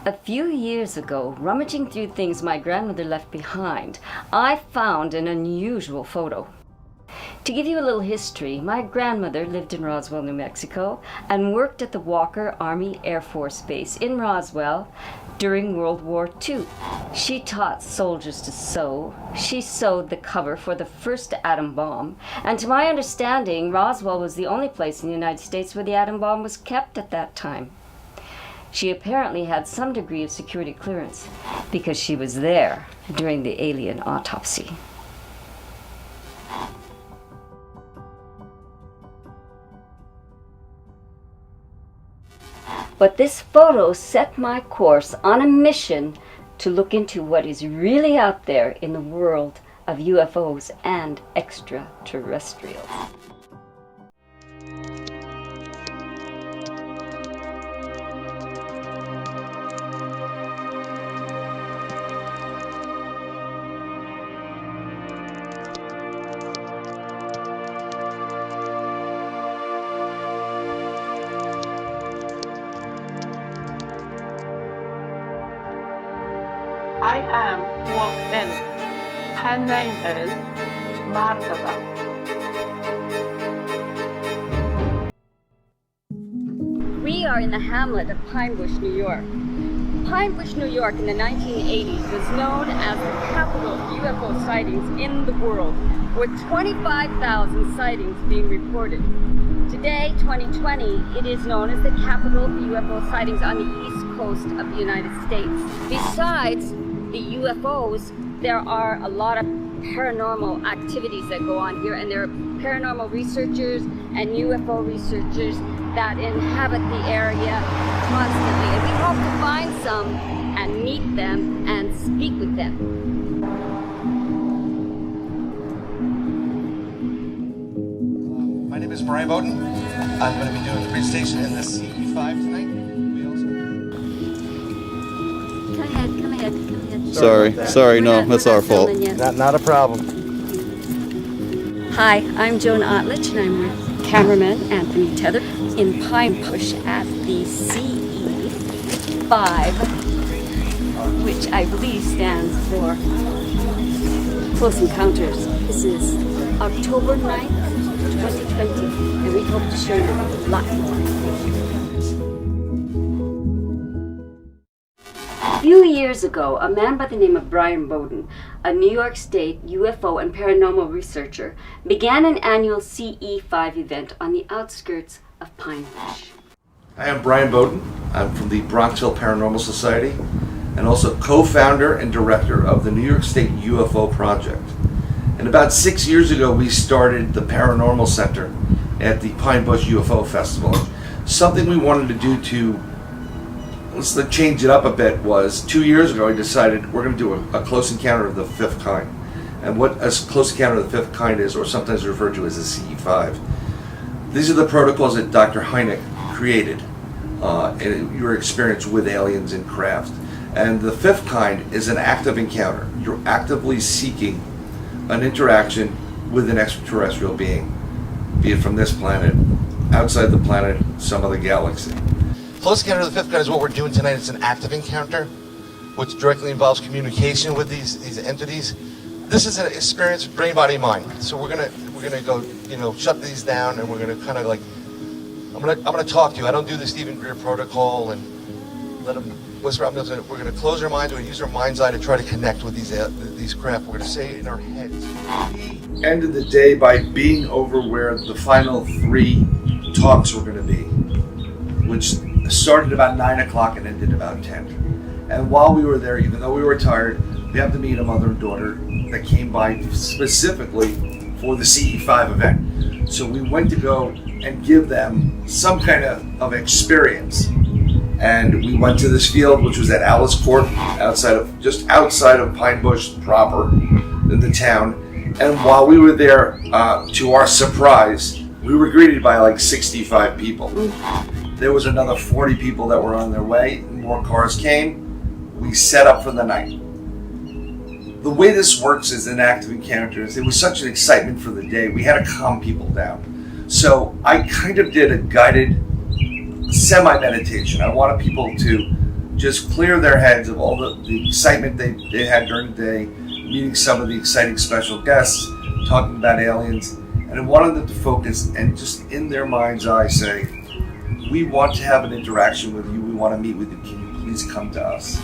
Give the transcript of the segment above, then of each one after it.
A few years ago, rummaging through things my grandmother left behind, I found an unusual photo. To give you a little history, my grandmother lived in Roswell, New Mexico, and worked at the Walker Army Air Force Base in Roswell during World War II. She taught soldiers to sew. She sewed the cover for the first atom bomb. And to my understanding, Roswell was the only place in the United States where the atom bomb was kept at that time. She apparently had some degree of security clearance because she was there during the alien autopsy. But this photo set my course on a mission to look into what is really out there in the world of UFOs and extraterrestrials. I am walked in. Her name is Martha. We are in the hamlet of Pine Bush, New York. Pine Bush, New York in the 1980s was known as the capital of UFO sightings in the world, with 25,000 sightings being reported. Today, 2020, it is known as the capital of UFO sightings on the east coast of the United States. Besides the UFOs, there are a lot of paranormal activities that go on here, and there are paranormal researchers and UFO researchers that inhabit the area constantly. And we hope to find some and meet them and speak with them. My name is Brian Bowden. I'm going to be doing the presentation in the CE5 tonight. Come ahead. Sorry, no, that's our fault. Not a problem. Hi, I'm Joan Otlich, and I'm with cameraman Anthony Tether in Pine Bush at the CE5, which I believe stands for Close Encounters. This is October 9th, 2020, and we hope to show you a lot more. A few years ago, a man by the name of Brian Bowden, a New York State UFO and paranormal researcher, began an annual CE5 event on the outskirts of Pine Bush. I am Brian Bowden. I'm from the Bronxville Paranormal Society and also co-founder and director of the New York State UFO Project. And about 6 years ago, we started the Paranormal Center at the Pine Bush UFO Festival. Something we wanted to do to let's change it up a bit was 2 years ago I decided we're going to do a close encounter of the fifth kind. And what a close encounter of the fifth kind is, or sometimes referred to as a CE5. These are the protocols that Dr. Hynek created in your experience with aliens and craft. And the fifth kind is an active encounter. You're actively seeking an interaction with an extraterrestrial being, be it from this planet, outside the planet, some other galaxy. Close encounter of the fifth kind is what we're doing tonight. It's an active encounter, which directly involves communication with these entities. This is an experience of brain, body, mind. So we're gonna go, shut these down, and we're gonna kind of like, I'm gonna talk to you. I don't do the Stephen Greer protocol and let them whisper. We're gonna close our minds. We're gonna use our mind's eye to try to connect with these craft. We're gonna say it in our heads. We ended the day by being over where the final 3 talks were gonna be, which started about 9 o'clock and ended about 10. And while we were there, even though we were tired, we happened to meet a mother and daughter that came by specifically for the CE5 event. So we went to go and give them some kind of experience. And we went to this field, which was at Alice Court, just outside of Pine Bush proper, in the town. And while we were there, to our surprise, we were greeted by like 65 people. There was another 40 people that were on their way. More cars came. We set up for the night. The way this works is in active encounters, it was such an excitement for the day. We had to calm people down. So I kind of did a guided semi-meditation. I wanted people to just clear their heads of all the excitement they had during the day, meeting some of the exciting special guests, talking about aliens, and I wanted them to focus and just in their mind's eye say, we want to have an interaction with you, we want to meet with you, can you please come to us?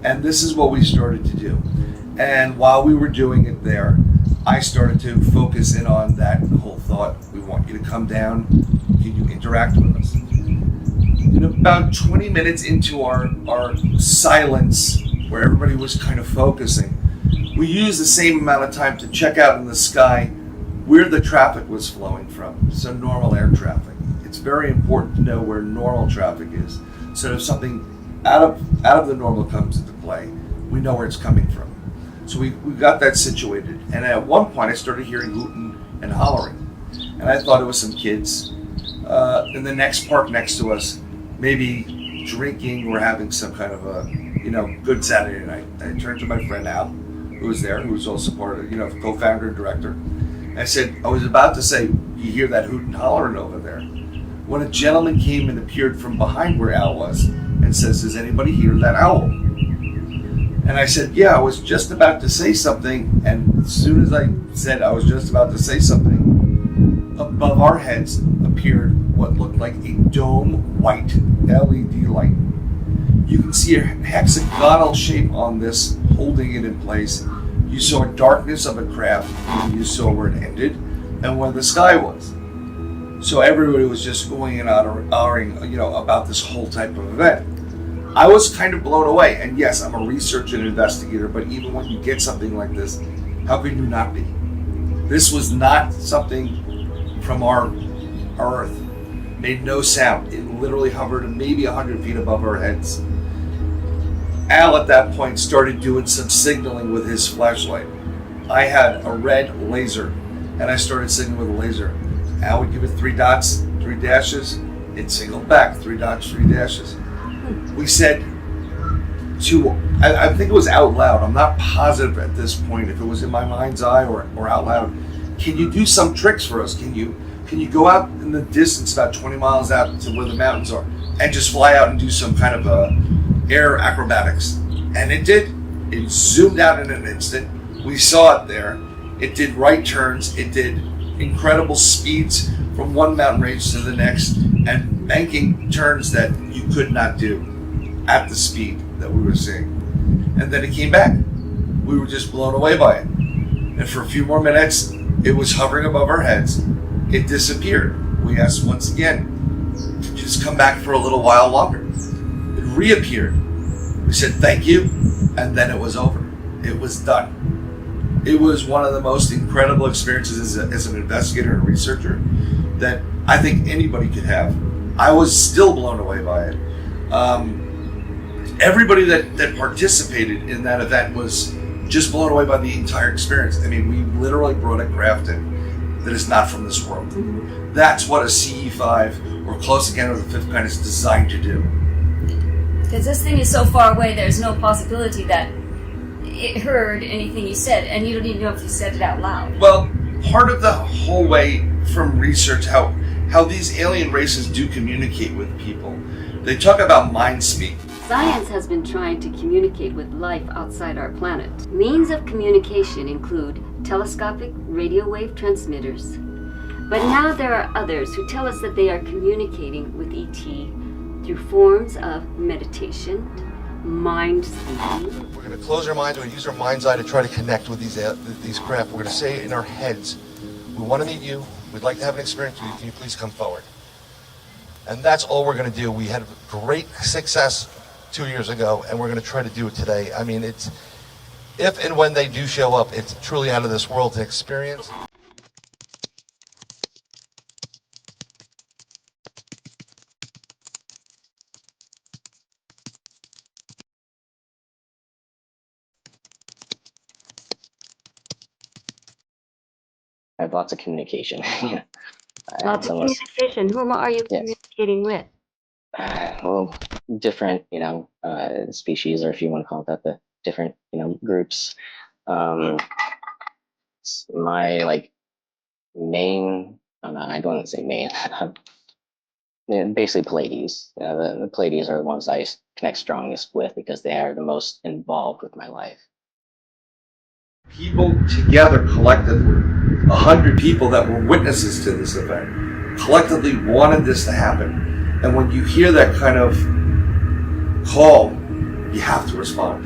And this is what we started to do. And while we were doing it there, I started to focus in on that whole thought. We want you to come down. Can you interact with us? And about 20 minutes into our silence, where everybody was kind of focusing, we used the same amount of time to check out in the sky where the traffic was flowing from. So normal air traffic. It's very important to know where normal traffic is. So if something out of the normal comes into play, we know where it's coming from. So we got that situated. And at one point I started hearing hooting and hollering. And I thought it was some kids in the next park next to us, maybe drinking or having some kind of a, good Saturday night. I turned to my friend Al, who was there, who was also part of, co-founder and director. And I said, I was about to say, you hear that hooting and hollering over there, when a gentleman came and appeared from behind where Al was and says, does anybody hear that owl? And I said, yeah, I was just about to say something. And as soon as I said I was just about to say something, above our heads appeared what looked like a dome white LED light. You can see a hexagonal shape on this, holding it in place. You saw a darkness of a craft, and you saw where it ended and where the sky was. So everybody was just going and honoring, about this whole type of event. I was kind of blown away. And yes, I'm a researcher and investigator, but even when you get something like this, how could you not be? This was not something from our Earth. Made no sound. It literally hovered maybe 100 feet above our heads. Al at that point started doing some signaling with his flashlight. I had a red laser, and I started signaling with a laser. Al would give it 3 dots, 3 dashes. It signaled back, 3 dots, 3 dashes. We said to, I think it was out loud, I'm not positive at this point if it was in my mind's eye or out loud, can you do some tricks for us? Can you go out in the distance about 20 miles out to where the mountains are and just fly out and do some kind of air acrobatics? And it did. It zoomed out in an instant. We saw it there. It did right turns. It did incredible speeds from one mountain range to the next and banking turns that you could not do at the speed that we were seeing. And then it came back. We were just blown away by it. And for a few more minutes, it was hovering above our heads. It disappeared. We asked once again, just come back for a little while longer. It reappeared. We said thank you, and then it was over. It was done. It was one of the most incredible experiences as an investigator and researcher that I think anybody could have. I was still blown away by it. Everybody that participated in that event was just blown away by the entire experience. I mean, we literally brought a craft in that is not from this world. Mm-hmm. That's what a CE5 or close encounter of the fifth kind is designed to do. Because this thing is so far away, there's no possibility that it heard anything you said, and you don't even know if you said it out loud. Well, part of the whole way from research, how these alien races do communicate with people, they talk about mind speak. Science has been trying to communicate with life outside our planet. Means of communication include telescopic radio wave transmitters. But now there are others who tell us that they are communicating with ET through forms of meditation, mind speaking. We're going to close our minds, we're going to use our mind's eye to try to connect with these craft. We're going to say in our heads, we want to meet you, we'd like to have an experience with you, can you please come forward? And that's all we're going to do. We had great success 2 years ago, and we're going to try to do it today. I mean, it's, if and when they do show up, it's truly out of this world to experience. I have lots of communication. Yeah. Lots of communication. Whom are you communicating with? Well, different, species, or if you want to call it that, the different, groups. My main, I don't want to say main. basically Pleiades. The Pleiades are the ones I connect strongest with because they are the most involved with my life. People together collectively, 100 people that were witnesses to this event, collectively wanted this to happen. And when you hear that kind of call, you have to respond.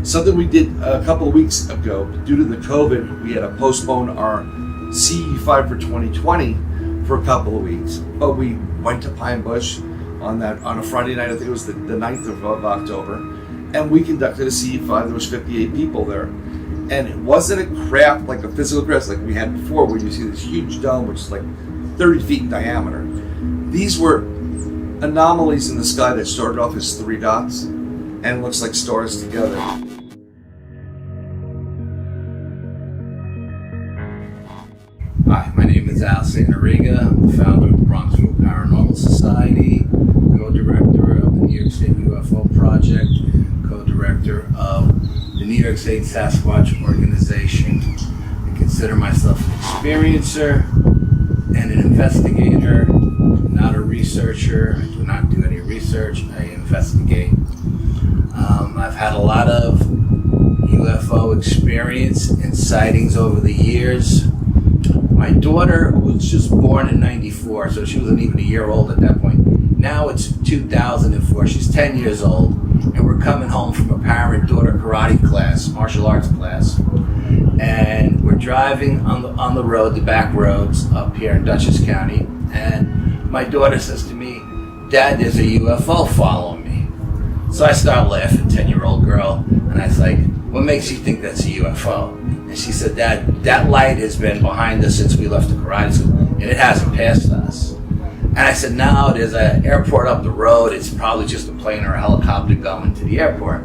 Something we did a couple of weeks ago, due to the COVID, we had to postpone our CE5 for 2020 for a couple of weeks. But we went to Pine Bush on a Friday night, I think it was the 9th of October, and we conducted a CE5. There was 58 people there. And it wasn't a craft like a physical craft like we had before, where you see this huge dome, which is like 30 feet in diameter. These were anomalies in the sky that started off as 3 dots and looks like stars together. Hi, my name is Al Sanariga. I'm the founder of the Bronxville Paranormal Society, co-director of the New York State UFO Project, and co-director of the New York State Sasquatch Organization. I consider myself an experiencer and an investigator, not a researcher. I do not do any research, I investigate. I've had a lot of UFO experience and sightings over the years. My daughter was just born in '94, so she wasn't even a year old at that point. Now it's 2004, she's 10 years old, and we're coming home from a parent-daughter karate class, martial arts class. And we're driving on the road, the back roads up here in Dutchess County, and my daughter says to me, "Dad, there's a UFO following me." So I start laughing, 10-year-old girl, and I was like, "What makes you think that's a UFO?" And she said, "Dad, that light has been behind us since we left the karate school, and it hasn't passed us." And I said, "No, there's an airport up the road. It's probably just a plane or a helicopter going to the airport."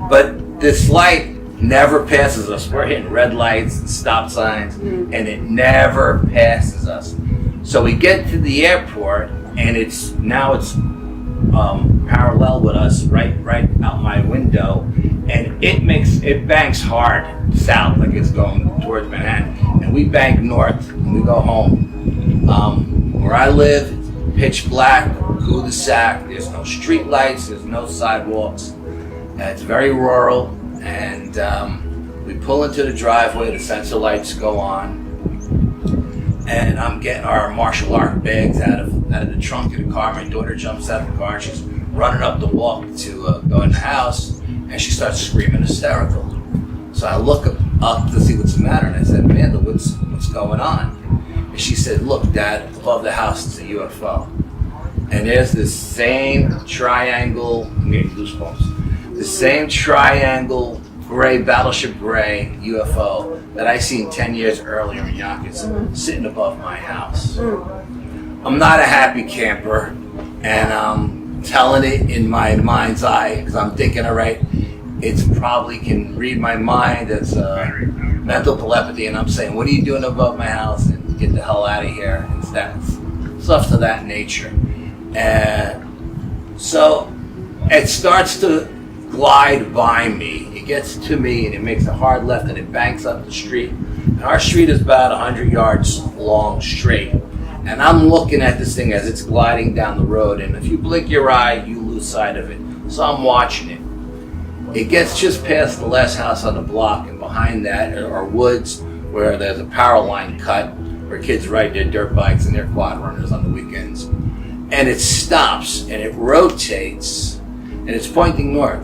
But this light never passes us. We're hitting red lights and stop signs, and it never passes us. So we get to the airport, and it's parallel with us, right out my window, and it banks hard south, like it's going towards Manhattan, and we bank north, and we go home. Where I live, it's pitch black, cul-de-sac. There's no street lights, there's no sidewalks. It's very rural, and we pull into the driveway. The sensor lights go on, and I'm getting our martial art bags out of the trunk of the car. My daughter jumps out of the car. She's running up the walk to go in the house, and she starts screaming hysterical. So I look up to see what's the matter, and I said, "Amanda, what's going on?" And she said, "Look, Dad, above the house is a UFO." And there's this same triangle, I'm getting goosebumps, the same triangle gray, battleship gray UFO that I seen 10 years earlier in Yonkers, sitting above my house. I'm not a happy camper, and I'm telling it in my mind's eye, because I'm thinking, all right, it's probably can read my mind, it's mental telepathy, and I'm saying, "What are you doing above my house?" And get the hell out of here, and stuff to that nature. And so it starts to glide by me. It gets to me, and it makes a hard left, and it banks up the street. And our street is about 100 yards long straight. And I'm looking at this thing as it's gliding down the road, and if you blink your eye, you lose sight of it. So I'm watching it. It gets just past the last house on the block, and behind that are woods where there's a power line cut where kids ride their dirt bikes and their quad runners on the weekends. And it stops, and it rotates, and it's pointing north,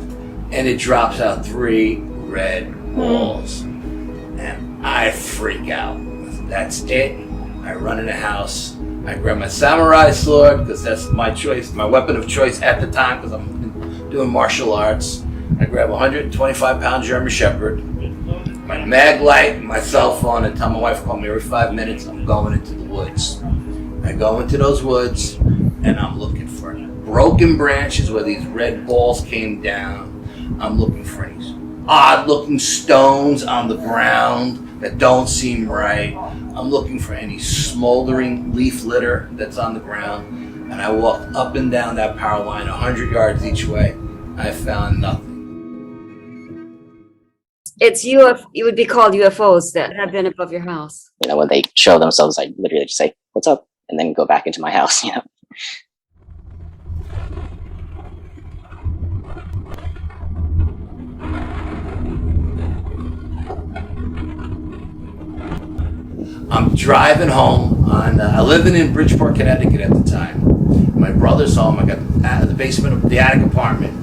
and it drops out 3 red balls. And I freak out. That's it. I run in the house. I grab my samurai sword, because that's my choice, my weapon of choice at the time, because I'm doing martial arts. I grab a 125-pound German Shepherd, my mag light, my cell phone, and tell my wife to call me every 5 minutes. I'm going into the woods. I go into those woods, and I'm looking for broken branches where these red balls came down. I'm looking for any odd-looking stones on the ground that don't seem right. I'm looking for any smoldering leaf litter that's on the ground. And I walked up and down that power line 100 yards each way. I found nothing. It's it would be called UFOs that have been above your house. When they show themselves, I literally just say, "What's up?" and then go back into my house, you know. I'm driving home I living in Bridgeport, Connecticut at the time. My brother's home. I got the basement of the attic apartment.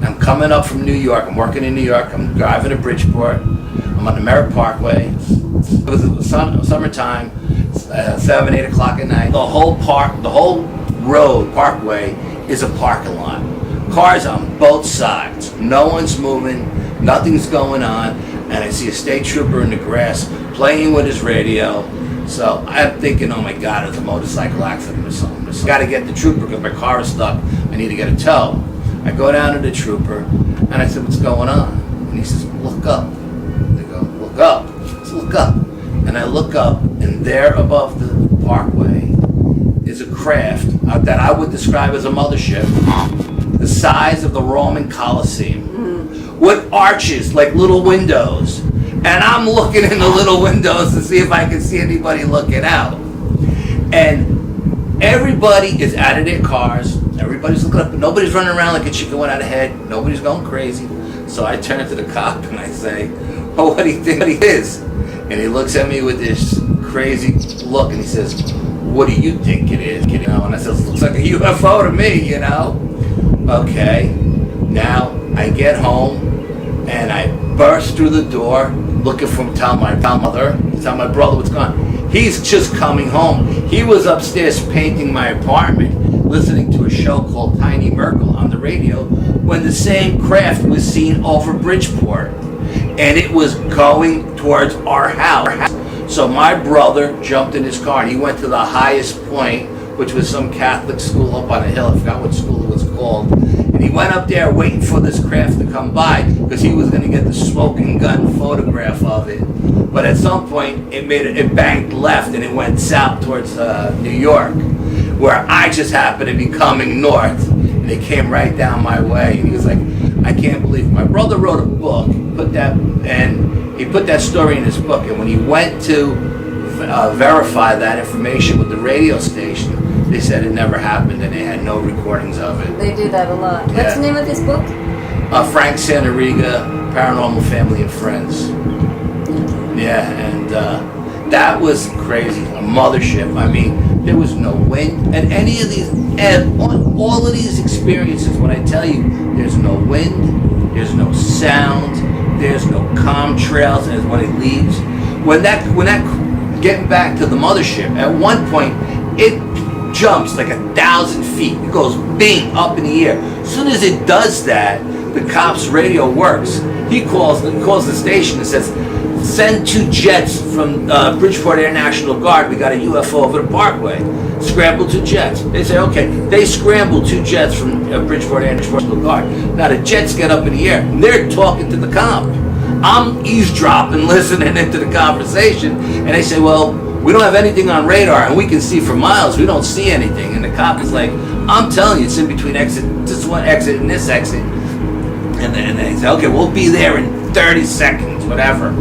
I'm coming up from New York. I'm working in New York. I'm driving to Bridgeport. I'm on the Merritt Parkway. It was summertime, 7, 8 o'clock at night. The whole parkway is a parking lot. Cars on both sides. No one's moving. Nothing's going on. And I see a state trooper in the grass playing with his radio. So I'm thinking, oh my God, it's a motorcycle accident or something. I got to get the trooper because my car is stuck. I need to get a tow. I go down to the trooper and I said, what's going on? And he says, look up. I go, look up. Let's look up. And I look up, and there above the parkway is a craft that I would describe as a mothership, the size of the Roman Colosseum, with arches like little windows. And I'm looking in the little windows to see if I can see anybody looking out. And everybody is out of their cars. Everybody's looking up, but nobody's running around like a chicken without a head. Nobody's going crazy. So I turn to the cop and I say, oh, what do you think it is? And he looks at me with this crazy look and he says, what do you think it is? You know, and I says, looks like a UFO to me, you know? Okay. Now I get home and I burst through the door looking for tell my brother what's going on. He's just coming home. He was upstairs painting my apartment, listening to a show called Tiny Merkel on the radio when the same craft was seen over Bridgeport. And it was going towards our house. So my brother jumped in his car and he went to the highest point, which was some Catholic school up on a hill. I forgot what school it was called. And he went up there waiting for this craft to come by because he was going to get the smoking gun photograph of it. But at some point, it banked left and it went south towards New York, where I just happened to be coming north. And it came right down my way. And he was like, I can't believe it. My brother wrote a book, he put that story in his book. And when he went to verify that information with the radio station, they said it never happened and they had no recordings of it. They do that a lot. Yeah. What's the name of this book? Frank Santariga, Paranormal Family and Friends. Yeah, and that was crazy. A mothership. I mean, there was no wind. And any of these, and all of these experiences, when I tell you, there's no wind, there's no sound, there's no contrails, and when it leaves, when that getting back to the mothership, at one point, it jumps like 1,000 feet. It goes bing up in the air. As soon as it does that, the cop's radio works. He calls the station and says, send 2 jets from Bridgeport Air National Guard. We got a UFO over the parkway. Scramble 2 jets. They say, okay. They scramble 2 jets from Bridgeport Air National Guard. Now the jets get up in the air. And they're talking to the cop. I'm eavesdropping, listening into the conversation. And they say, well, we don't have anything on radar and we can see for miles. We don't see anything. And the cop is like, I'm telling you, it's in between this one exit and this exit. And they say, okay, we'll be there in 30 seconds, whatever.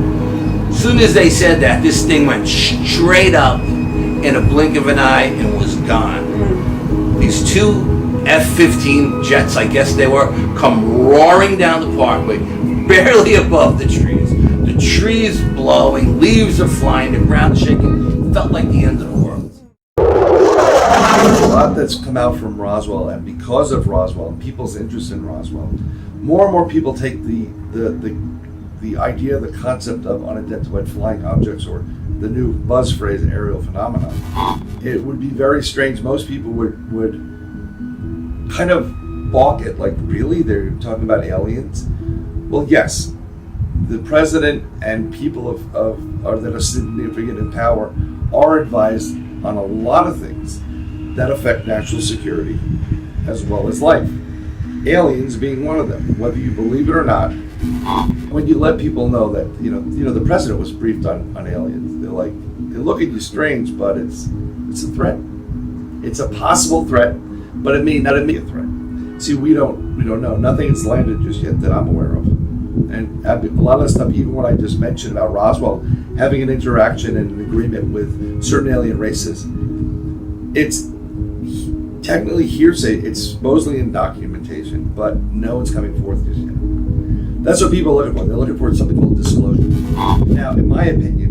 As soon as they said that, this thing went straight up in a blink of an eye and was gone. These 2 F-15 jets, I guess they were, come roaring down the parkway, barely above the trees. The trees blowing, leaves are flying, the ground is shaking. Felt like the end of the world. There's a lot that's come out from Roswell, and because of Roswell and people's interest in Roswell, more and more people take the idea, the concept of unidentified flying objects, or the new buzz phrase, aerial phenomenon. It would be very strange. Most people would kind of balk at, like, really? They're talking about aliens? Well, yes. The president and people that are significant in power are advised on a lot of things that affect national security as well as life. Aliens being one of them, whether you believe it or not. When you let people know that, you know, the president was briefed on aliens, they're like, they look at you strange, but it's a threat. It's a possible threat, but it may not be a threat. See, we don't know. Nothing has landed just yet that I'm aware of. And a lot of the stuff, even what I just mentioned about Roswell, having an interaction and an agreement with certain alien races, It's technically hearsay. It's supposedly in documentation, but no one's coming forth just yet. That's what people are looking for. They're looking for something called disclosure. Now, in my opinion,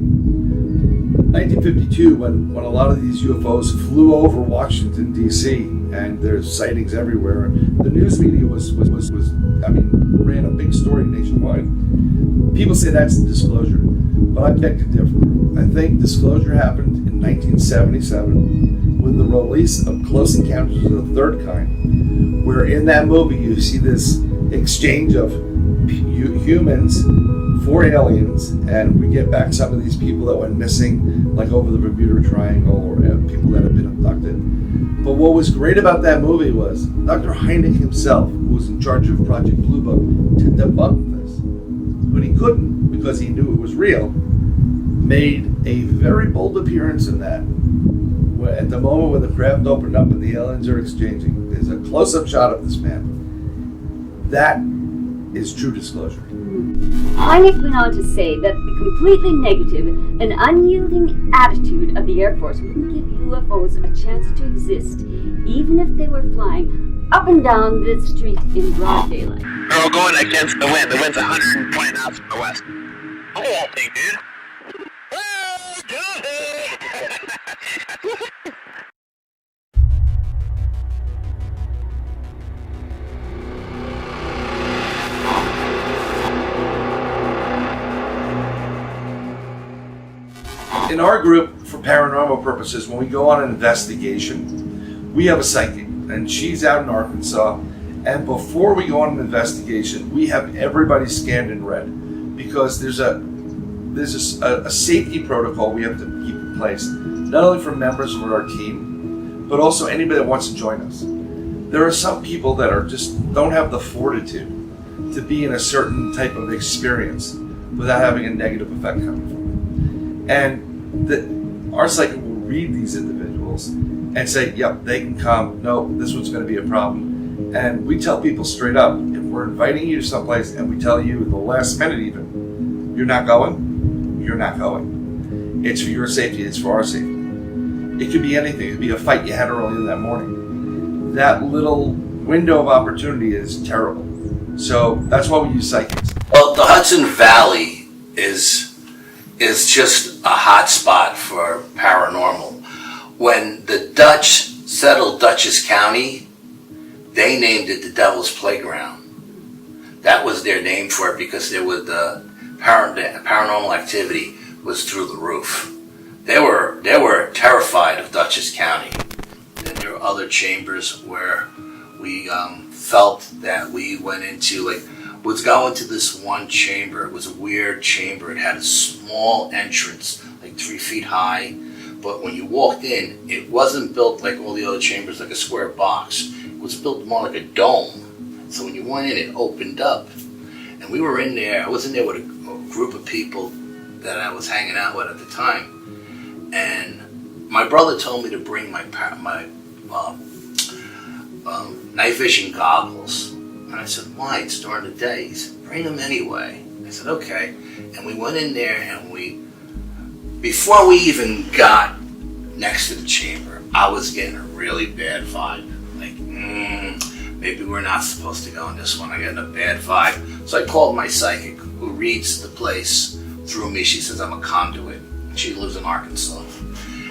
1952, when a lot of these UFOs flew over Washington, D.C., and there's sightings everywhere, the news media ran a big story nationwide. People say that's disclosure, but I beg to differ. I think disclosure happened in 1977 with the release of Close Encounters of the Third Kind, where in that movie you see this exchange of humans for aliens, and we get back some of these people that went missing, like over the Bermuda Triangle, or people that have been abducted. But what was great about that movie was Dr. Hynek himself, who was in charge of Project Blue Book, to debunk this. But he couldn't, because he knew it was real, made a very bold appearance in that. At the moment when the craft opened up and the aliens are exchanging, there's a close-up shot of this man. That is true disclosure. Hynek went on to say that the completely negative and unyielding attitude of the Air Force wouldn't give UFOs a chance to exist, even if they were flying up and down the street in broad daylight. We're going against the wind. The wind's 120 knots from the west. Oh, that thing, dude. In our group, for paranormal purposes, when we go on an investigation, we have a psychic, and she's out in Arkansas. And before we go on an investigation, we have everybody scanned in red, because there's a safety protocol we have to keep in place, not only for members of our team, but also anybody that wants to join us. There are some people that don't have the fortitude to be in a certain type of experience without having a negative effect coming from it. And our psychic will read these individuals and say, yep, they can come. No, this one's going to be a problem. And we tell people straight up, if we're inviting you to someplace and we tell you at the last minute even, you're not going, you're not going. It's for your safety, it's for our safety. It could be anything. It could be a fight you had early in that morning. That little window of opportunity is terrible. So that's why we use psychics. Well, the Hudson Valley is just a hot spot for paranormal. When the Dutch settled Dutchess County, they named it the Devil's Playground. That was their name for it, because the paranormal activity was through the roof. They were terrified of Dutchess County. And there were other chambers where we felt that we went into, was going to this one chamber. It was a weird chamber. It had a small entrance, 3 feet high. But when you walked in, it wasn't built like all the other chambers, like a square box. It was built more like a dome. So when you went in, it opened up. And we were in there. I was in there with a group of people that I was hanging out with at the time. And my brother told me to bring my night vision goggles. And I said, why? It's during the day. He said, bring them anyway. I said, okay. And we went in there, and before we even got next to the chamber, I was getting a really bad vibe. Maybe we're not supposed to go in this one. I got a bad vibe. So I called my psychic, who reads the place through me. She says I'm a conduit. She lives in Arkansas.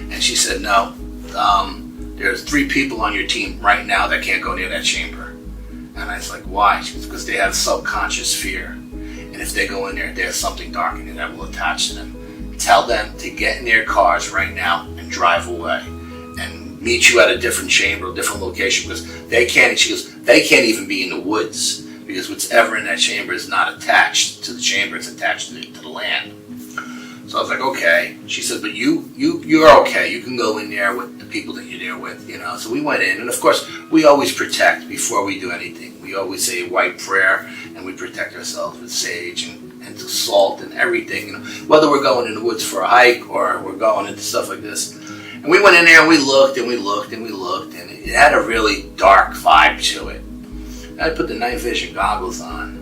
And she said, no, there's 3 people on your team right now that can't go near that chamber. And I was like, why? She goes, because they have subconscious fear. And if they go in there, there's something dark in there that will attach to them. Tell them to get in their cars right now and drive away. And meet you at a different chamber, a different location, because they can't even be in the woods, because whatever in that chamber is not attached to the chamber, it's attached to the land. So I was like, okay. She said, but you're okay. You can go in there with the people that you're there with, So we went in, and of course, we always protect before we do anything. We always say a white prayer, and we protect ourselves with sage and salt and everything, Whether we're going in the woods for a hike or we're going into stuff like this. And we went in there and we looked and we looked and we looked, and it had a really dark vibe to it. And I put the night vision goggles on,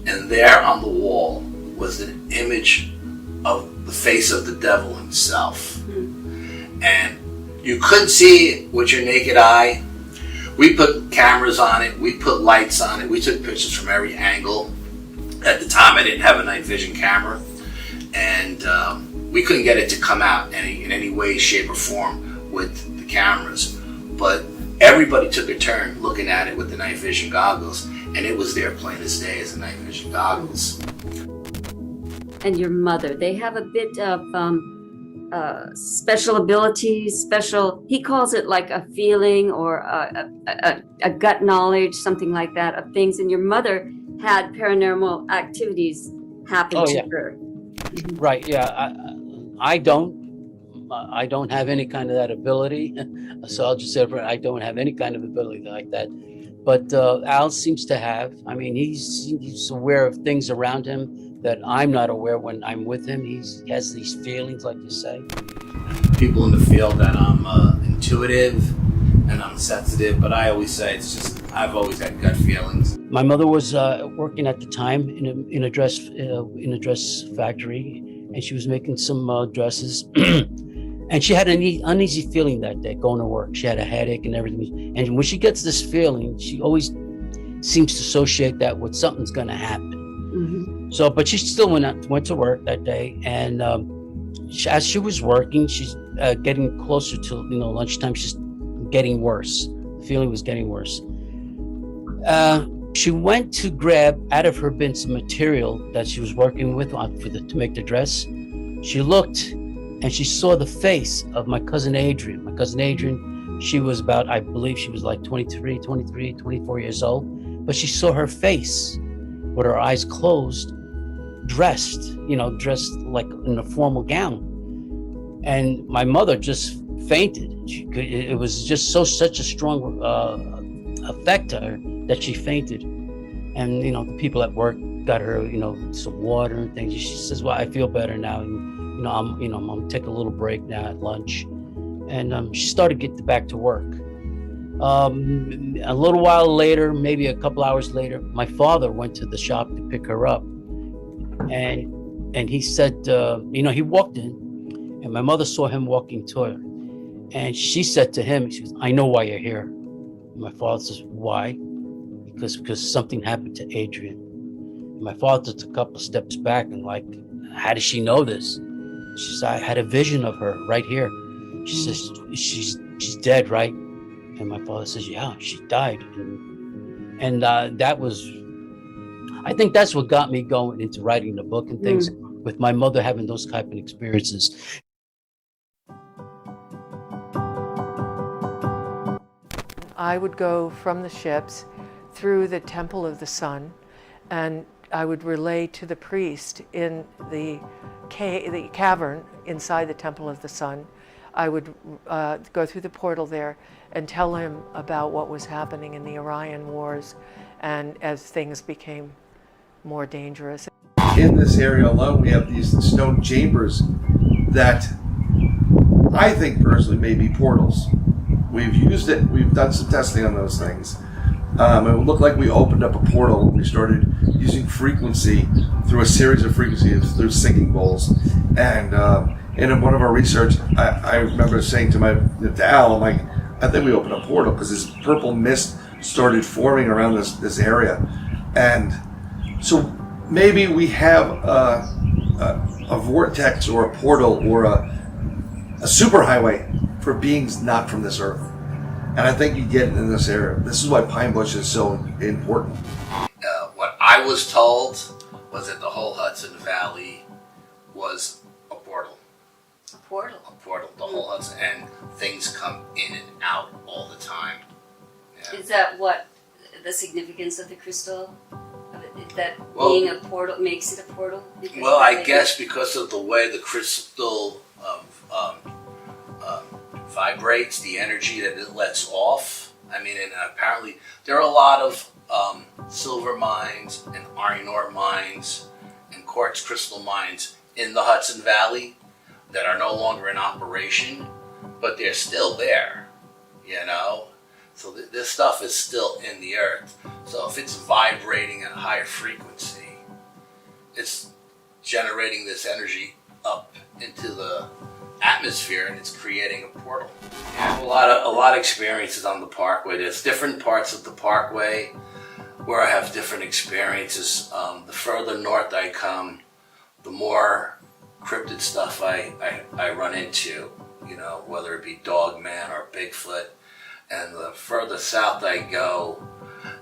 and there on the wall was an image of the face of the devil himself. And You couldn't see it with your naked eye. We put cameras on it. We put lights on it. We took pictures from every angle. At the time, I didn't have a night vision camera, and we couldn't get it to come out in any way, shape, or form with the cameras. But everybody took a turn looking at it with the night vision goggles, and it was there plain as day as the night vision goggles. And your mother, they have a bit of special abilities, he calls it like a feeling or a gut knowledge, something like that, of things. And your mother had paranormal activities happen to her. Right, yeah. I don't have any kind of that ability. So I'll just say I don't have any kind of ability like that. But Al seems to have. I mean, he's aware of things around him that I'm not aware when I'm with him. He has these feelings, like you say. People in the field that I'm intuitive and I'm sensitive, but I always say it's just I've always had gut feelings. My mother was working at the time in a dress factory, and she was making some dresses. And she had an uneasy feeling that day going to work. She had a headache and everything. And when she gets this feeling, she always seems to associate that with something's going to happen. Mm-hmm. So, but she still went to work that day, and as she was working, she's getting closer to lunchtime. She's getting worse. The feeling was getting worse. She went to grab out of her bin some material that she was working with to make the dress. She looked, and she saw the face of my cousin Adrian. My cousin Adrian, she was about, I believe she was like 23, 24 years old, but she saw her face with her eyes closed, dressed like in a formal gown. And my mother just fainted. It was just such a strong effect to her that she fainted. And, the people at work got her, some water and things. She says, well, I feel better now. And, I'm gonna take a little break now at lunch. And she started getting back to work. A little while later, maybe a couple hours later, my father went to the shop to pick her up. And he said, he walked in, and my mother saw him walking to her. And she said to him, she goes, I know why you're here. And my father says, why? Because something happened to Adrian. And my father took a couple steps back and how does she know this? She said, I had a vision of her right here. She says, she's dead, right? And my father says, yeah, she died. And that was, I think that's what got me going into writing the book and things, with my mother having those type of experiences. I would go from the ships through the Temple of the Sun, and I would relay to the priest in the cavern inside the Temple of the Sun. I would go through the portal there and tell him about what was happening in the Orion Wars, and as things became more dangerous. In this area alone, we have these stone chambers that I think personally may be portals. We've used it, we've done some testing on those things. It looked like we opened up a portal when we started using frequency through a series of frequencies through singing bowls. And in one of our research, I remember saying to Al, I'm like, I think we opened a portal because this purple mist started forming around this area. And so maybe we have a vortex or a portal or a superhighway for beings not from this earth. And I think you get it in this area. This is why Pine Bush is so important. What I was told was that the whole Hudson Valley was a portal. A portal? A portal, the whole Hudson, and things come in and out all the time. Yeah. Is that what the significance of the crystal? That being a portal makes it a portal? Well, I guess because of the way the crystal vibrates, the energy that it lets off. I mean, and apparently there are a lot of silver mines and iron ore mines and quartz crystal mines in the Hudson Valley that are no longer in operation, but they're still there, So this stuff is still in the earth. So if it's vibrating at a higher frequency, it's generating this energy up into the atmosphere, and it's creating a portal. I have a lot of experiences on the Parkway. There's different parts of the Parkway where I have different experiences. The further north I come, the more cryptid stuff I run into, whether it be Dogman or Bigfoot. And the further south I go,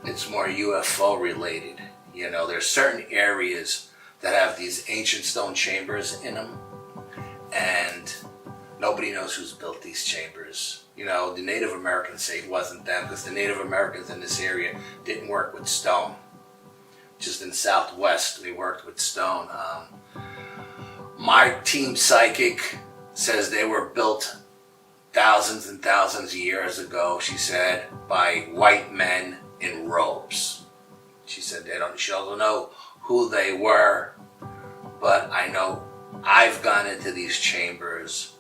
it's more UFO related. There's certain areas that have these ancient stone chambers in them, and nobody knows who's built these chambers. The Native Americans say it wasn't them, because the Native Americans in this area didn't work with stone. Just in the Southwest, we worked with stone. My team psychic says they were built thousands and thousands of years ago, she said, by white men in robes. She said she doesn't know who they were, but I know I've gone into these chambers,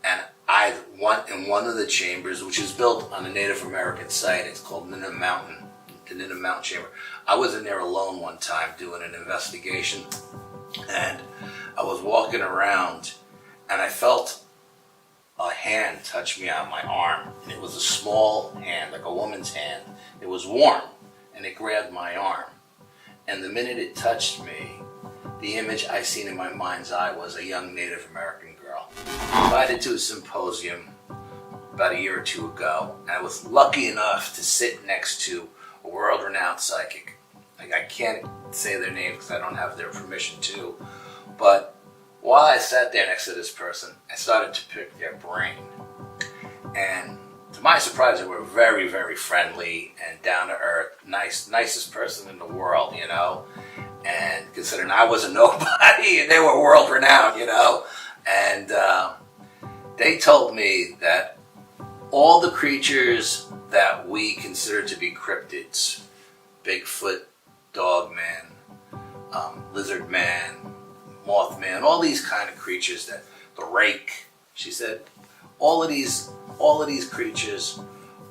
and in one of the chambers, which is built on a Native American site, it's called the Nineveh Mountain Chamber. I was in there alone one time doing an investigation, and I was walking around, and I felt a hand touch me on my arm, and it was a small hand, like a woman's hand. It was warm, and it grabbed my arm. And the minute it touched me, the image I seen in my mind's eye was a young Native American girl. Invited to a symposium about a year or two ago, and I was lucky enough to sit next to a world-renowned psychic. I can't say their name because I don't have their permission to, but while I sat there next to this person, I started to pick their brain. And to my surprise, they were very, very friendly and down to earth, nicest person in the world, And considering I was a nobody and they were world renowned, And they told me that all the creatures that we consider to be cryptids, Bigfoot, Dogman, Lizard Man, Mothman, all these kind of creatures, that the rake, she said, all of these creatures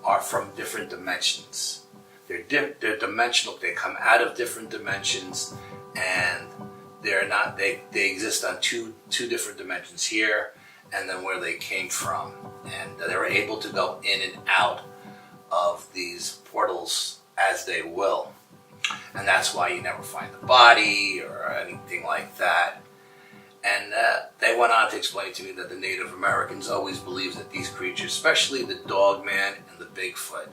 are from different dimensions. They're dimensional. They come out of different dimensions, and they exist on two different dimensions here, and then where they came from, and they were able to go in and out of these portals as they will. And that's why you never find the body or anything like that. And they went on to explain to me that the Native Americans always believed that these creatures, especially the Dogman and the Bigfoot,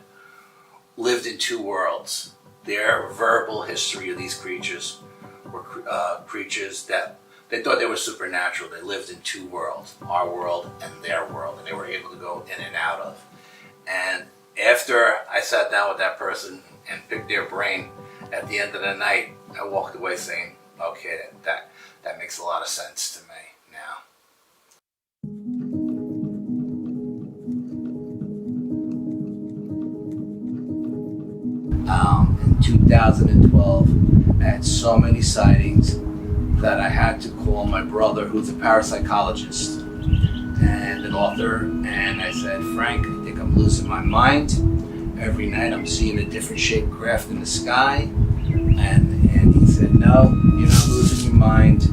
lived in two worlds. Their verbal history of these creatures were creatures that they thought they were supernatural. They lived in two worlds, our world and their world, and they were able to go in and out of. And after I sat down with that person and picked their brain, at the end of the night, I walked away saying, okay, that makes a lot of sense to me now. In 2012, I had so many sightings that I had to call my brother, who's a parapsychologist and an author, and I said, Frank, I think I'm losing my mind. Every night I'm seeing a different shaped craft in the sky. And he said, no, you're not losing your mind.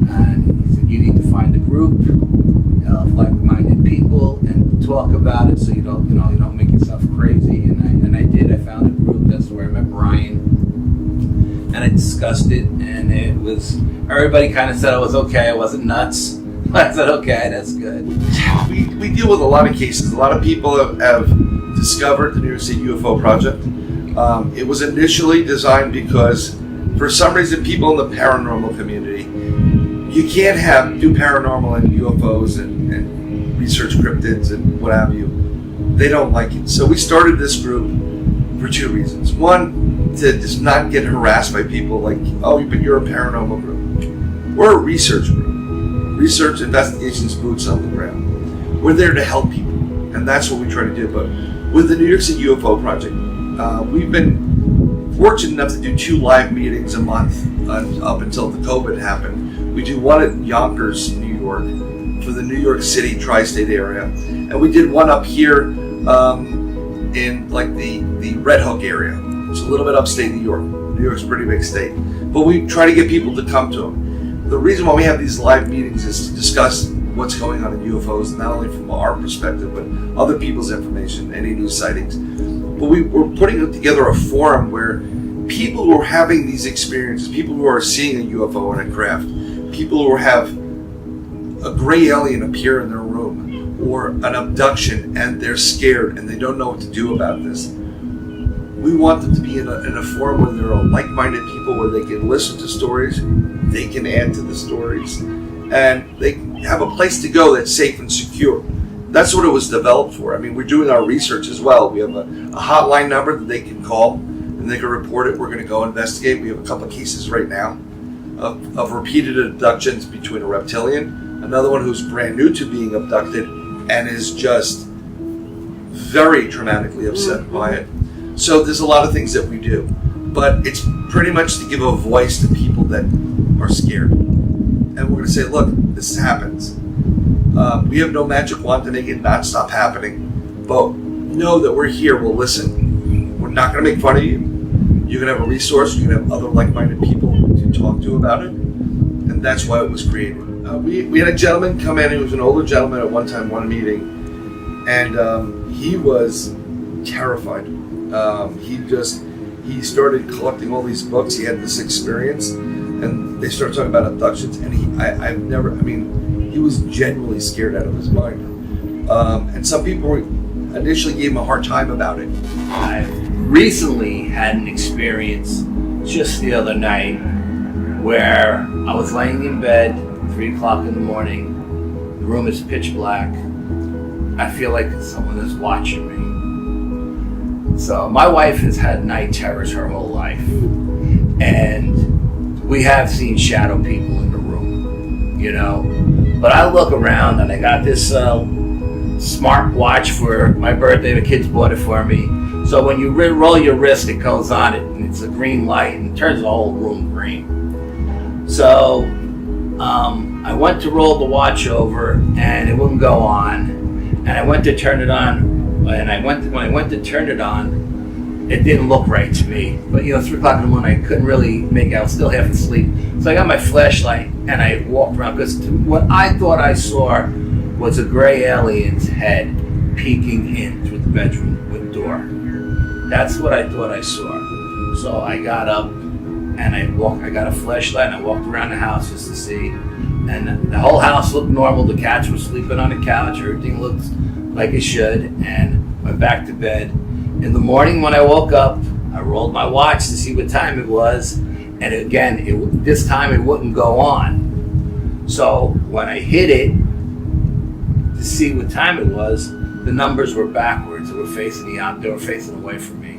And he said, you need to find a group of like-minded people and talk about it so you don't make yourself crazy. And I did. I found a group. That's where I met Brian. And I discussed it, and everybody kind of said I was okay. I wasn't nuts. I said, okay, that's good. We deal with a lot of cases. A lot of people have discovered the New York City UFO project. It was initially designed because, for some reason, people in the paranormal community, you can't do paranormal and UFOs and research cryptids and what have you. They don't like it. So we started this group for two reasons. One, to just not get harassed by people like, oh, but you're a paranormal group. We're a research group. Research, investigations, boots on the ground. We're there to help people, and that's what we try to do. But with the New York City UFO project, we've been fortunate enough to do 2 live meetings a month up until the COVID happened. We do one at Yonkers, New York, for the New York City tri-state area, and we did one up here in like the Red Hook area. It's a little bit upstate New York. New York's a pretty big state, but we try to get people to come to them. The reason why we have these live meetings is to discuss what's going on in UFOs, not only from our perspective, but other people's information, any new sightings. But we're putting together a forum where people who are having these experiences, people who are seeing a UFO in a craft, people who have a gray alien appear in their room, or an abduction and they're scared and they don't know what to do about this. We want them to be in a forum where there are like-minded people, where they can listen to stories, they can add to the stories, and they have a place to go that's safe and secure. That's what it was developed for. I mean, we're doing our research as well. We have a hotline number that they can call and they can report it. We're going to go investigate. We have a couple of cases right now of repeated abductions between a reptilian, another one who's brand new to being abducted and is just very traumatically upset by it. So there's a lot of things that we do, but it's pretty much to give a voice to people that are scared. And we're going to say, look, this happens. We have no magic wand to make it not stop happening, but know that we're here, we'll listen. We're not going to make fun of you. You're going to have a resource, you're going to have other like-minded people to talk to about it, and that's why it was created. We had a gentleman come in, he was an older gentleman at one time, one meeting, and he was terrified. He started collecting all these books. He had this experience, and they started talking about abductions, and he was genuinely scared out of his mind. And some people initially gave him a hard time about it. I recently had an experience just the other night where I was laying in bed, 3 o'clock in the morning. The room is pitch black. I feel like someone is watching me. So my wife has had night terrors her whole life, and we have seen shadow people in the room, you know. But I look around and I got this smart watch for my birthday. The kids bought it for me. So when you roll your wrist, it goes on it, and it's a green light, and it turns the whole room green. So I went to roll the watch over, and it wouldn't go on. And I went to turn it on. And when I went to turn it on, it didn't look right to me. But 3 o'clock in the morning, I couldn't really make it. I was still half asleep. So I got my flashlight and I walked around, because what I thought I saw was a gray alien's head peeking in through the bedroom with door. That's what I thought I saw. So I got up and I got a flashlight and I walked around the house just to see. And the whole house looked normal. The cats were sleeping on the couch. Everything looked like it should, and went back to bed. In the morning when I woke up, I rolled my watch to see what time it was, and again, this time it wouldn't go on. So when I hit it to see what time it was, the numbers were backwards. They were facing away from me,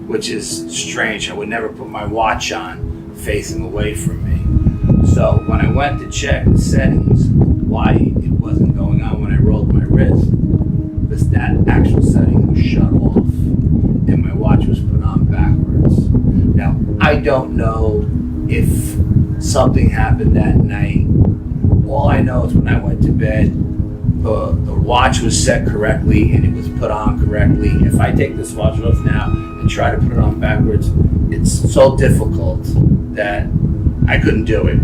which is strange. I would never put my watch on facing away from me. So when I went to check the settings, why it wasn't going on when I rolled my wrist, that actual setting was shut off and my watch was put on backwards. Now, I don't know if something happened that night. All I know is when I went to bed, the watch was set correctly and it was put on correctly. If I take this watch off now and try to put it on backwards, it's so difficult that I couldn't do it.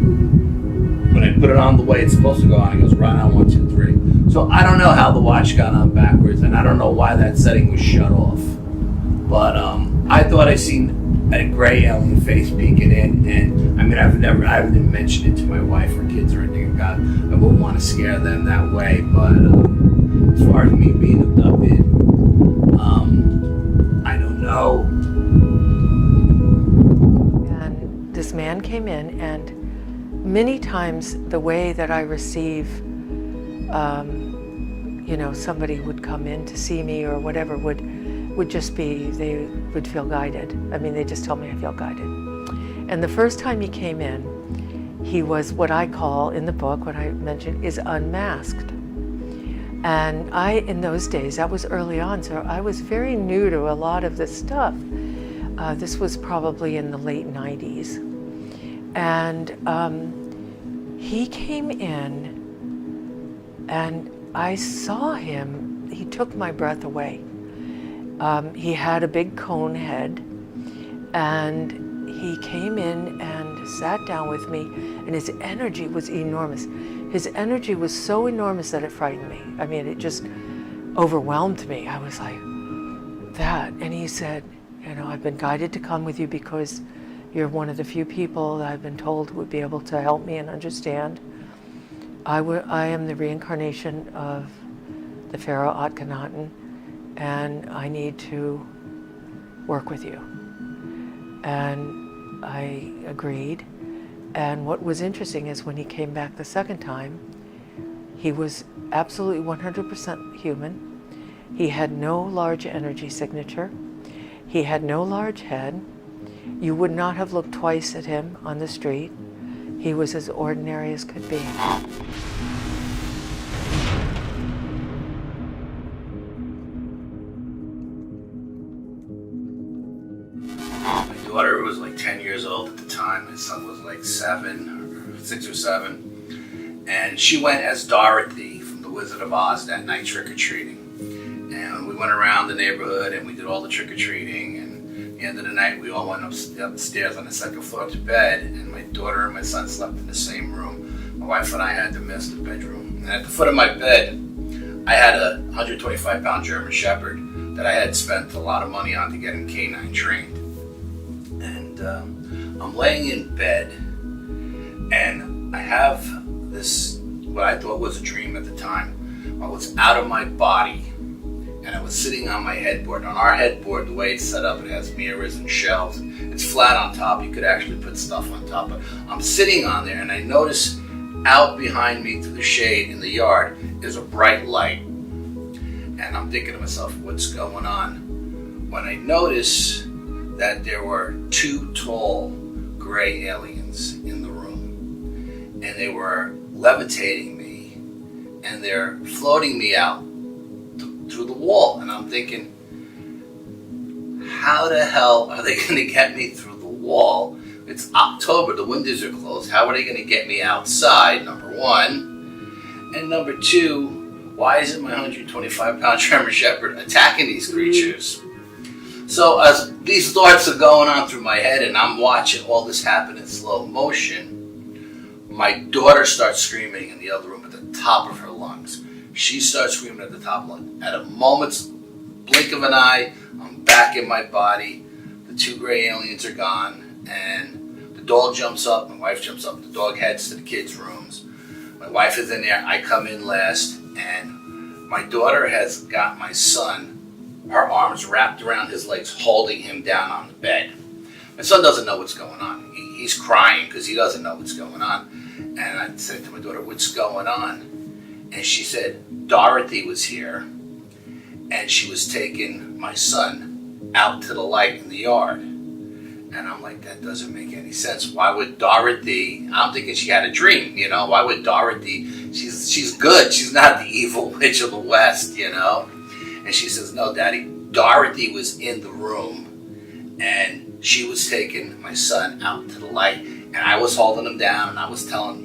When I put it on the way it's supposed to go on, it goes right on 1, 2, 3. So I don't know how the watch got on backwards, and I don't know why that setting was shut off. But I thought I seen a gray alien face peeking in, and I haven't mentioned it to my wife or kids or anything. I wouldn't want to scare them that way. But as far as me being abducted, I don't know. And this man came in, and many times the way that I receive, somebody would come in to see me or whatever would just be, they would feel guided. I mean, they just tell me I feel guided. And the first time he came in, he was what I call in the book, what I mentioned, is unmasked. And in those days, that was early on, so I was very new to a lot of this stuff. This was probably in the late 90s. And he came in, and I saw him. He took my breath away. He had a big cone head, and he came in and sat down with me, and his energy was enormous. his energy was so enormous that it frightened me. I mean, it just overwhelmed me. I was like, that. And he said, you know, I've been guided to come with you because you're one of the few people that I've been told would be able to help me and understand. I am the reincarnation of the Pharaoh Akhenaten, and I need to work with you. And I agreed. And what was interesting is when he came back the second time, he was absolutely 100% human. He had no large energy signature. He had no large head. You would not have looked twice at him on the street. He was as ordinary as could be. My daughter was like 10 years old at the time. My son was like 6 or 7. And she went as Dorothy from The Wizard of Oz that night trick-or-treating. And we went around the neighborhood and we did all the trick-or-treating. And at the end of the night, we all went upstairs on the second floor to bed. And my daughter and my son slept in the same room. My wife and I had the master bedroom. And at the foot of my bed, I had a 125-pound German Shepherd that I had spent a lot of money on to get him canine trained. And I'm laying in bed, and I have this, what I thought was a dream at the time. I was out of my body, and I was sitting on my headboard. On our headboard, the way it's set up, it has mirrors and shelves. It's flat on top. You could actually put stuff on top. But I'm sitting on there, and I notice out behind me through the shade in the yard is a bright light. And I'm thinking to myself, what's going on? When I notice that there were 2 tall gray aliens in the room, and they were levitating me, and they're floating me out through the wall. And I'm thinking, how the hell are they going to get me through the wall? It's October, the windows are closed. How are they going to get me outside, number one? And number two, why isn't my 125-pound German Shepherd attacking these creatures? So as these thoughts are going on through my head and I'm watching all this happen in slow motion, my daughter starts screaming in the other room at the top of her lungs. She starts screaming at the top of her lungs. At a moment's blink of an eye, I'm back in my body. The 2 gray aliens are gone, and the dog jumps up. My wife jumps up. The dog heads to the kids' rooms. My wife is in there. I come in last, and my daughter has got my son, her arms wrapped around his legs, holding him down on the bed. My son doesn't know what's going on. He's crying because he doesn't know what's going on. And I said to my daughter, what's going on? And she said, Dorothy was here, and she was taking my son out to the light in the yard. And I'm like, that doesn't make any sense. Why would Dorothy, I'm thinking she had a dream, you know, why would Dorothy, she's good, she's not the evil witch of the West, you know? And she says, no, Daddy, Dorothy was in the room, and she was taking my son out to the light, and I was holding him down, and I was telling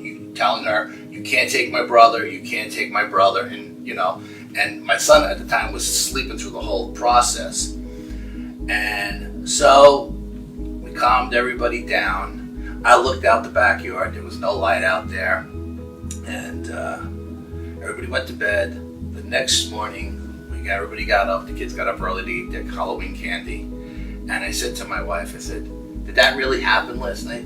her, you can't take my brother, you can't take my brother, and you know, and my son at the time was sleeping through the whole process. And so we calmed everybody down. I looked out the backyard, there was no light out there, and everybody went to bed. The next morning, everybody got up, the kids got up early to eat their Halloween candy, and I said to my wife, I said, did that really happen last night?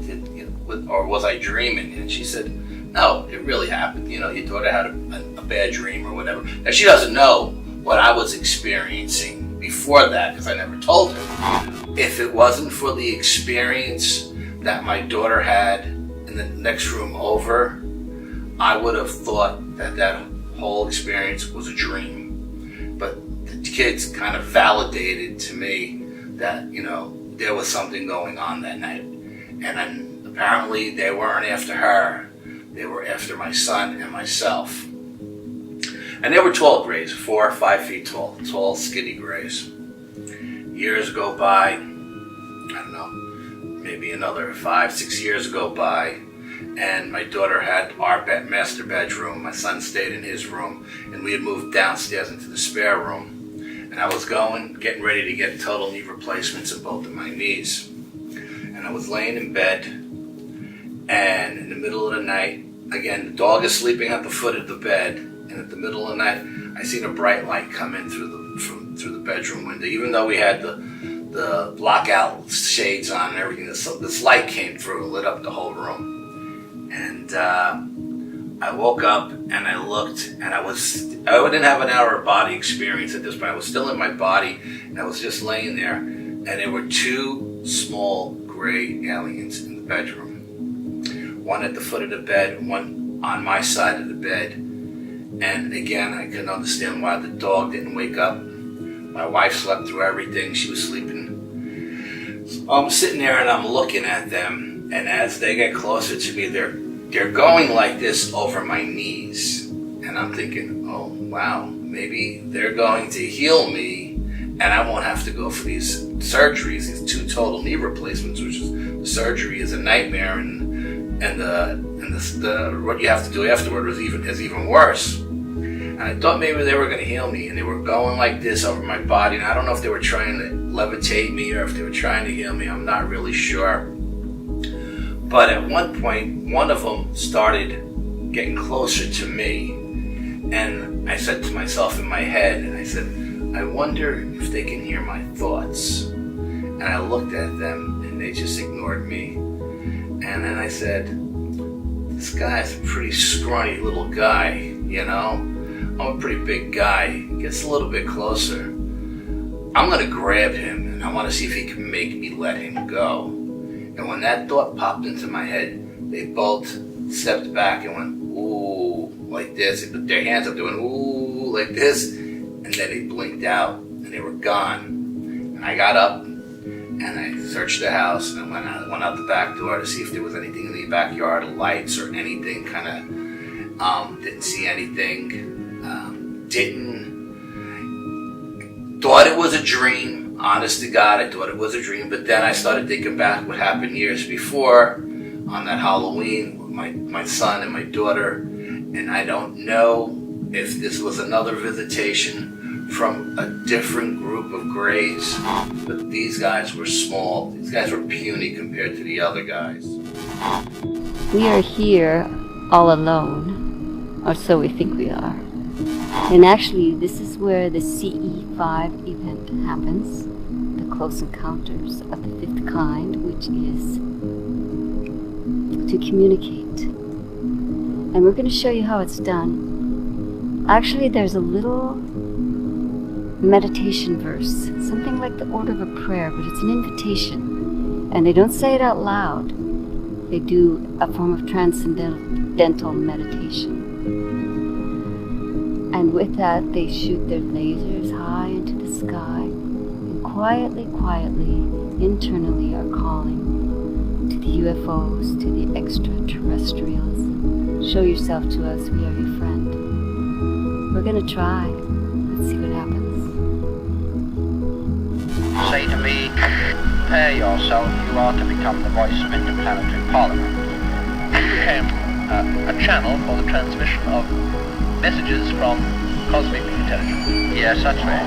Or was I dreaming? And she said, no, it really happened. You know, your daughter had a bad dream or whatever. Now, she doesn't know what I was experiencing before that because I never told her. If it wasn't for the experience that my daughter had in the next room over, I would have thought that whole experience was a dream. But the kids kind of validated to me that, you know, there was something going on that night. And then apparently they weren't after her. They were after my son and myself. And they were tall grays, 4 or 5 feet tall, skinny grays. Years go by, I don't know, maybe another 5, 6 years go by, and my daughter had our master bedroom. My son stayed in his room, and we had moved downstairs into the spare room. And I was getting ready to get total knee replacements in both of my knees. And I was laying in bed, and in the middle of the night, again, the dog is sleeping at the foot of the bed, and at the middle of the night, I seen a bright light come in through the bedroom window. Even though we had the lockout shades on and everything, this light came through and lit up the whole room. And I woke up and I looked, and I didn't have an out-of-body experience at this point. I was still in my body, and I was just laying there, and there were two small gray aliens in the bedroom. One at the foot of the bed, one on my side of the bed. And again, I couldn't understand why the dog didn't wake up. My wife slept through everything. She was sleeping. So I'm sitting there and I'm looking at them, and as they get closer to me, they're going like this over my knees. And I'm thinking, oh wow, maybe they're going to heal me and I won't have to go for these surgeries, these 2 total knee replacements, which is, the surgery is a nightmare, and what you have to do afterward is even worse. And I thought maybe they were going to heal me, and they were going like this over my body. And I don't know if they were trying to levitate me or if they were trying to heal me. I'm not really sure. But at one point, one of them started getting closer to me. And I said to myself in my head, and I said, I wonder if they can hear my thoughts. And I looked at them, and they just ignored me. And then I said, this guy's a pretty scrawny little guy, you know? I'm a pretty big guy. He gets a little bit closer. I'm gonna grab him, and I wanna see if he can make me let him go. And when that thought popped into my head, they both stepped back and went, ooh, like this. They put their hands up, they went, ooh, like this. And then they blinked out, and they were gone. And I got up, and I searched the house, and I went out the back door to see if there was anything in the backyard, lights or anything, didn't see anything. Thought it was a dream, honest to God, I thought it was a dream, but then I started thinking back what happened years before on that Halloween with my son and my daughter, and I don't know if this was another visitation from a different group of grays, but these guys were small. These guys were puny compared to the other guys. We are here all alone, or so we think we are. And actually, this is where the CE5 event happens, the Close Encounters of the Fifth Kind, which is to communicate. And we're going to show you how it's done. Actually, there's a little meditation verse, something like the order of a prayer, but it's an invitation. And they don't say it out loud. They do a form of transcendental meditation. And with that, they shoot their lasers high into the sky and quietly, internally are calling to the UFOs, to the extraterrestrials. Show yourself to us, we are your friend. We're gonna try. Let's see what happens. Say to me, prepare yourself, you are to become the voice of interplanetary parliament. You became a channel for the transmission of messages from cosmic intelligence. Yes, that's right.